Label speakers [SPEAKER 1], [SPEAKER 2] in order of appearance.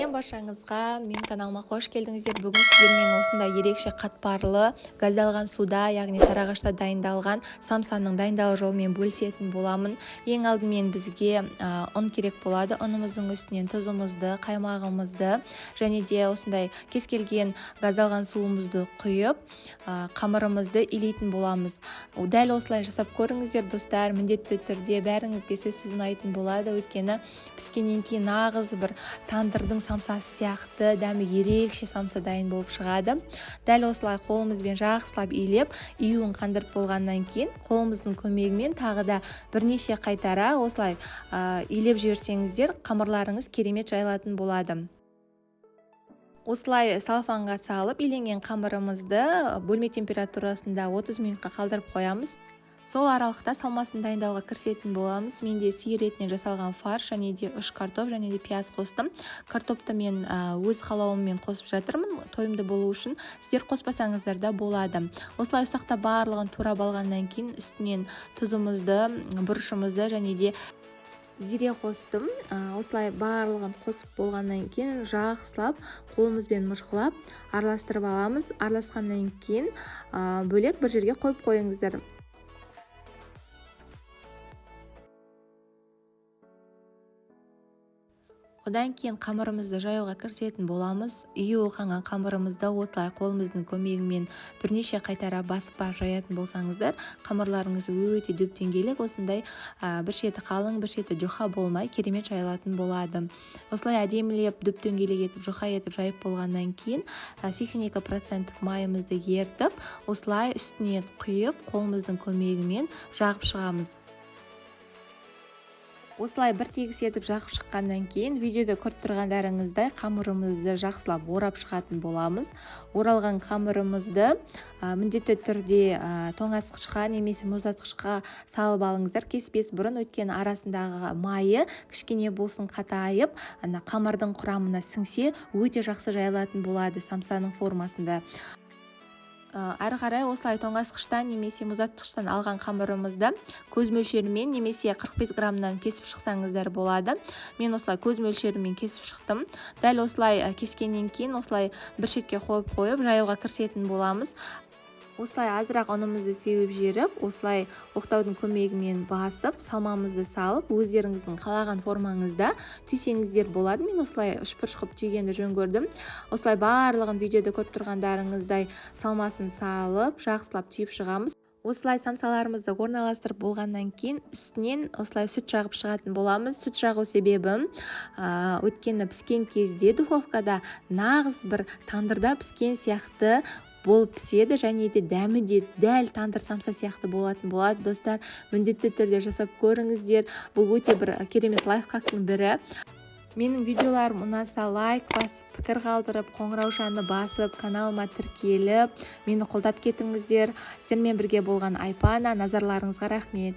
[SPEAKER 1] Сәлем баршаңызға, мен каналыма қош келдіңіздер. Бүгін сіздермен осындай ерекше қатпарлы газдалған суда, яғни сарыағашта дайындалған самсаның дайындалу жолымен бөлісетін боламын. Ең алдымен бізге ұн керек болады. Ұнымыздың үстінен тұзымызды, қаймағымызды және де осындай кез келген газдалған суымызды құйып, қамырымызды илейтін боламыз. Дәл осылай жасап көріңіздер, достар. Міндетті түрде бәріңізге сөзсіз ұнайтын болады. Өйткені піскеннен кейін нағыз бір тандырдың самсасы сияқты дәмі ерекше самса дайын болып шығады. Дәл осылай қолымызбен жақсылап илеп, июін қандырып болғаннан кейін қолымыздың көмегімен тағы да бірнеше қайтара осылай илеп жіберсеңіздер, қамырларыңыз керемет жайылатын болады. Осылай салфанға салып, иленген қамырымызды бөлме температурасында 30 минутқа қалдырып қоямыз. Сол аралықта салмасын дайындауға кірісетін боламыз. Менде сиыр етінен жасалған фарш, және де 3 картоп, және де пияз қостым. Картопты мен өз қалауыммен қосып жатырмын, тойымды болу үшін. Сіздер қоспасаңыздар да болады. Осылай ұсақта барлығын турап алғаннан кейін үстінен тұзымызды, бұрышымызды және де зире қостым. Осылай барлығын қосып болғаннан кейін жақсылап қолымызбен мыжғылап араластырып аламыз. Араласқаннан кейін бөлек бір жерге қойып қойыңыздар. Одан кейін қамырымызды жаюға кірісетін боламыз. Июі қанған қамырымызды осылай қолымыздың көмегімен бірнеше қайтара басып жаятын болсаңыздар, қамырларыңыз өте дөп-дөңгелек, осындай бір шеті қалың, бір шеті жұқа болмай керемет жайылатын болады. Осылай әдемілеп дөп-дөңгелек етіп, жұқа етіп жайып болғаннан кейін 82% майымызды ертіп, осылай үстіне құйып, қолымыздың көмегімен жағып шығамыз. Осылай бір тегіс етіп жағып шыққаннан кейін видеода көріп тұрғандарыңыздай қамырымызды жақсылап орап шығатын боламыз. Оралған қамырымызды міндетті түрде тоңазытқышқа немесе мұздатқышқа салып алыңыздар, кеспес бұрын, өйткені арасындағы майы кішкене болсын қатайып, қамырдың құрамына сіңсе өте жақсы жайылатын болады самсаның формасында. Әрі қарай осылай тоңазытқыштан немесе мұздатқыштан алған қамырымызды көз мөлшерімен немесе 45 граммнан кесіп шықсаңыздар болады. Мен осылай көз мөлшерімен кесіп шықтым. Дәл осылай кескеннен кейін осылай бір шетке қойып жаюға кірісетін боламыз. Осылай азырақ ұнымызды сеуіп жеріп, осылай оқтаудың көмегімен басып, салмамызды салып, өздеріңіздің қалаған формаңызда түйсеңіздер болады. Мен осылай үшбұрыш қып түйгенді жөн көрдім. Осылай барлығын видеода көріп тұрғандарыңыздай салмасын салып, жақсылап түйіп шығамыз. Осылай самсаларымызды орналастырып болғаннан кейін үстінен осылай сүт жағып шығатын боламыз. Сүт жағу себебім өткені піскен кезде духовкада нағыз бір тандырда піскен сияқты болып піседі, және де дәмі де дәл тандыр самса сияқты болатын болады. Достар, міндетті түрде жасап көріңіздер. Бұл өте бір керемет лайфхактың бірі. Менің видеоларым ұнаса лайк басып, пікір қалдырып, қоңыраушаны басып, каналыма тіркеліп, мені қолдап кетіңіздер. Сіздермен бірге болған Айпана, назарларыңызға рахмет.